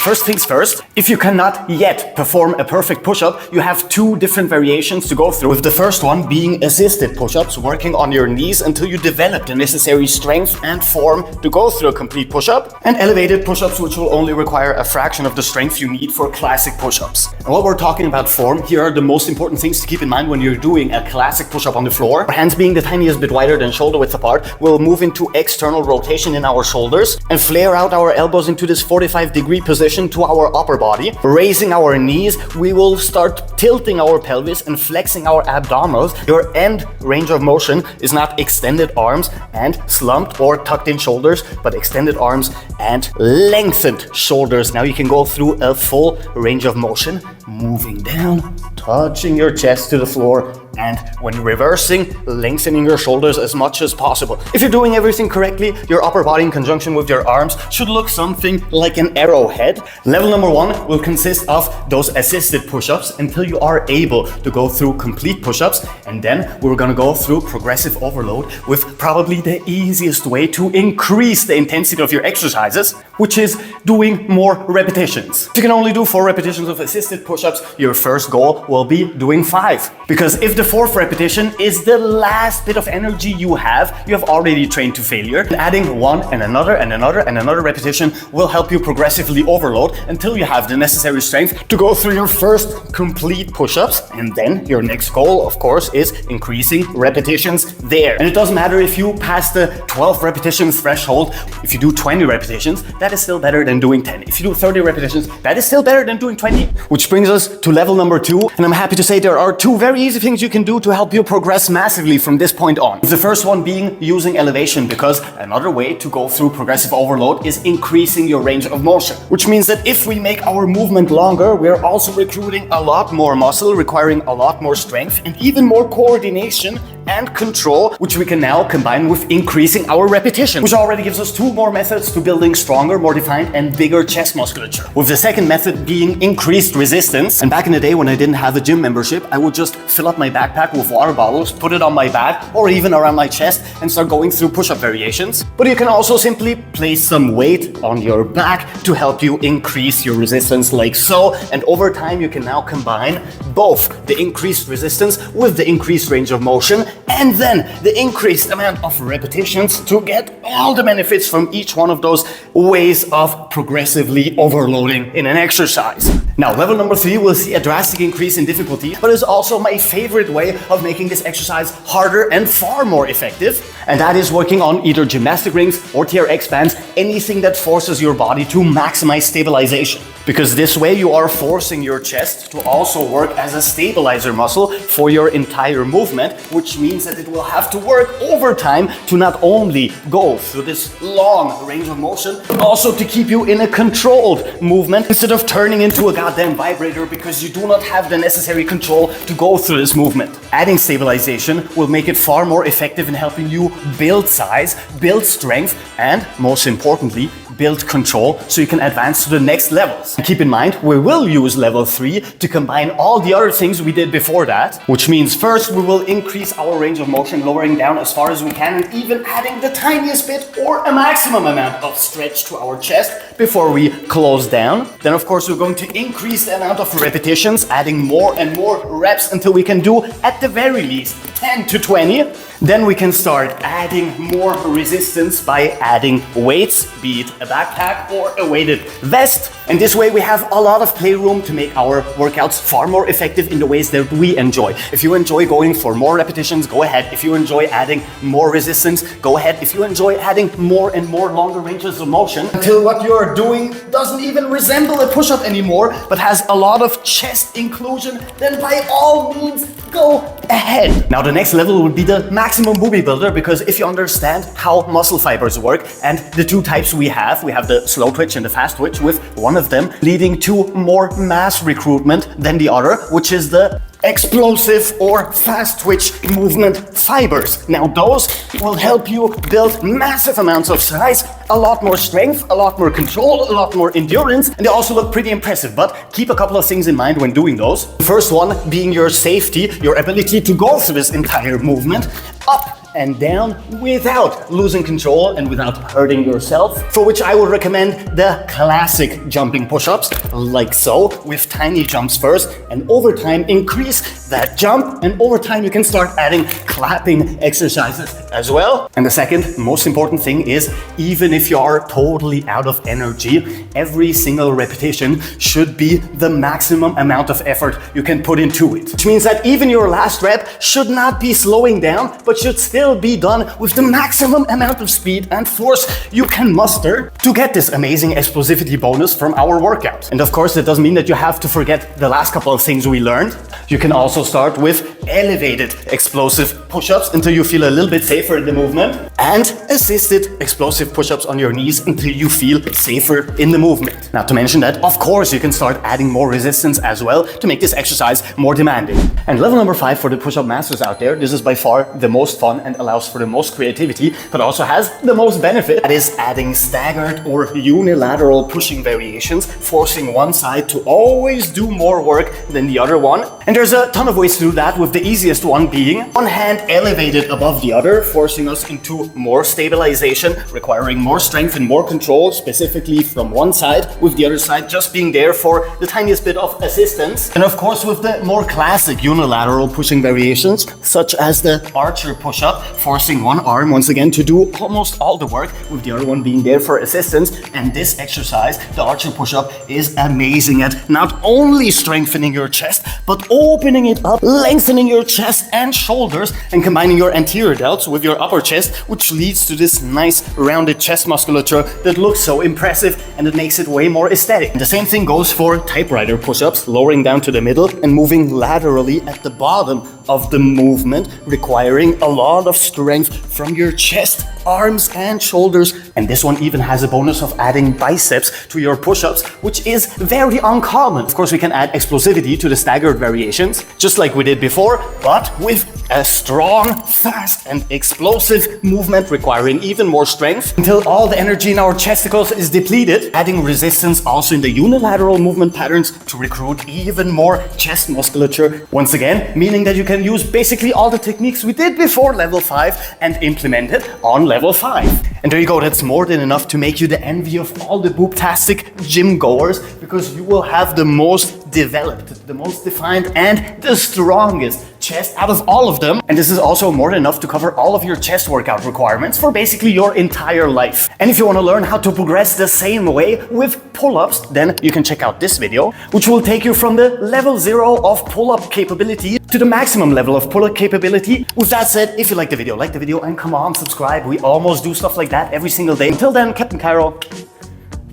First things first, if you cannot yet perform a perfect push-up, you have two different variations to go through. With the first one being assisted push-ups, working on your knees until you develop the necessary strength and form to go through a complete push-up, and elevated push-ups, which will only require a fraction of the strength you need for classic push-ups. And while we're talking about form, here are the most important things to keep in mind when you're doing a classic push-up on the floor. Our hands being the tiniest bit wider than shoulder width apart, we'll move into external rotation in our shoulders and flare out our elbows into this 45-degree position to our upper body. Raising our knees, we will start tilting our pelvis and flexing our abdominals. Your end range of motion is not extended arms and slumped or tucked in shoulders, but extended arms and lengthened shoulders. Now you can go through a full range of motion, moving down, touching your chest to the floor, and when reversing, lengthening your shoulders as much as possible. If you're doing everything correctly, your upper body in conjunction with your arms should look something like an arrowhead. Level number one will consist of those assisted push-ups until you are able to go through complete push-ups, and then we're gonna go through progressive overload with probably the easiest way to increase the intensity of your exercises, which is doing more repetitions. If you can only do 4 repetitions of assisted push-ups, your first goal will be doing 5. Because if the 4th repetition is the last bit of energy you have already trained to failure. And adding one and another and another and another repetition will help you progressively overload until you have the necessary strength to go through your first complete push-ups. And then your next goal, of course, is increasing repetitions there. And it doesn't matter if you pass the 12 repetition threshold. If you do 20 repetitions, that is still better than doing 10. If you do 30 repetitions, that is still better than doing 20. Which brings us to level number 2. And I'm happy to say there are 2 very easy things you can do to help you progress massively from this point on. The first one being using elevation, because another way to go through progressive overload is increasing your range of motion. Which means that if we make our movement longer, we're also recruiting a lot more muscle, requiring a lot more strength and even more coordination and control, which we can now combine with increasing our repetition, which already gives us 2 more methods to building stronger, more defined and bigger chest musculature. With the second method being increased resistance. And back in the day when I didn't have a gym membership, I would just fill up my backpack with water bottles, put it on my back or even around my chest and start going through push-up variations. But you can also simply place some weight on your back to help you increase your resistance like so. And over time you can now combine both the increased resistance with the increased range of motion and then the increased amount of repetitions to get all the benefits from each one of those ways of progressively overloading in an exercise. Now, level number 3 will see a drastic increase in difficulty, but is also my favorite way of making this exercise harder and far more effective. And that is working on either gymnastic rings or TRX bands, anything that forces your body to maximize stabilization. Because this way you are forcing your chest to also work as a stabilizer muscle for your entire movement, which means that it will have to work over time to not only go through this long range of motion, but also to keep you in a controlled movement instead of turning into a goddamn vibrator because you do not have the necessary control to go through this movement. Adding stabilization will make it far more effective in helping you build size, build strength, and most importantly, build control so you can advance to the next levels. Keep in mind, we will use level 3 to combine all the other things we did before that, which means first we will increase our range of motion, lowering down as far as we can and even adding the tiniest bit or a maximum amount of stretch to our chest before we close down. Then of course we're going to increase the amount of repetitions, adding more and more reps until we can do at the very least 10 to 20. Then we can start adding more resistance by adding weights, be it a backpack or a weighted vest. And this way we have a lot of playroom to make our workouts far more effective in the ways that we enjoy. If you enjoy going for more repetitions, go ahead. If you enjoy adding more resistance, go ahead. If you enjoy adding more and more longer ranges of motion until what you're doing doesn't even resemble a push-up anymore, but has a lot of chest inclusion, then by all means, go ahead. Now the next level would be the maximum booby builder, because if you understand how muscle fibers work and the 2 types we have the slow twitch and the fast twitch, with one of them leading to more mass recruitment than the other, which is the explosive or fast twitch movement fibers. Now those will help you build massive amounts of size, a lot more strength, a lot more control, a lot more endurance, and they also look pretty impressive. But keep a couple of things in mind when doing those. The first one being your safety, your ability to go through this entire movement up and down without losing control and without hurting yourself. For which I would recommend the classic jumping push-ups, like so, with tiny jumps first, and over time increase that jump, and over time you can start adding clapping exercises as well. And the second most important thing is, even if you are totally out of energy, every single repetition should be the maximum amount of effort you can put into it. Which means that even your last rep should not be slowing down, but should still be done with the maximum amount of speed and force you can muster to get this amazing explosivity bonus from our workout. And of course, that doesn't mean that you have to forget the last couple of things we learned. You can also start with elevated explosive push-ups until you feel a little bit safer in the movement, and assisted explosive push-ups on your knees until you feel safer in the movement. Not to mention that, of course, you can start adding more resistance as well to make this exercise more demanding. And level number 5 for the push-up masters out there, this is by far the most fun and allows for the most creativity, but also has the most benefit. That is adding staggered or unilateral pushing variations, forcing one side to always do more work than the other one. And there's a ton of ways to do that, with the easiest one being one hand elevated above the other, forcing us into more stabilization, requiring more strength and more control, specifically from one side, with the other side just being there for the tiniest bit of assistance. And of course, with the more classic unilateral pushing variations, such as the archer push-up, forcing one arm once again to do almost all the work, with the other one being there for assistance. And this exercise, the archer push-up, is amazing at not only strengthening your chest, but opening it up, lengthening your chest and shoulders, and combining your anterior delts with your upper chest, which leads to this nice rounded chest musculature that looks so impressive, and it makes it way more aesthetic. And the same thing goes for typewriter push-ups, lowering down to the middle and moving laterally at the bottom of the movement, requiring a lot of strength from your chest, arms and shoulders. And this one even has a bonus of adding biceps to your push-ups, which is very uncommon. Of course, we can add explosivity to the staggered variations, just like we did before, but with a strong, fast and explosive movement requiring even more strength until all the energy in our chesticles is depleted, adding resistance also in the unilateral movement patterns to recruit even more chest musculature. Once again, meaning that you can use basically all the techniques we did before level 5 and implement it on level 5. And there you go, that's more than enough to make you the envy of all the boobtastic gym goers, because you will have the most developed, the most defined and the strongest chest out of all of them. And this is also more than enough to cover all of your chest workout requirements for basically your entire life. And if you want to learn how to progress the same way with pull-ups, then you can check out this video, which will take you from the level 0 of pull-up capability to the maximum level of pull-up capability. With that said, if you like the video, and come on, subscribe. We almost do stuff like that every single day. Until then, Captain Cairo,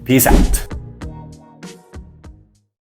peace out.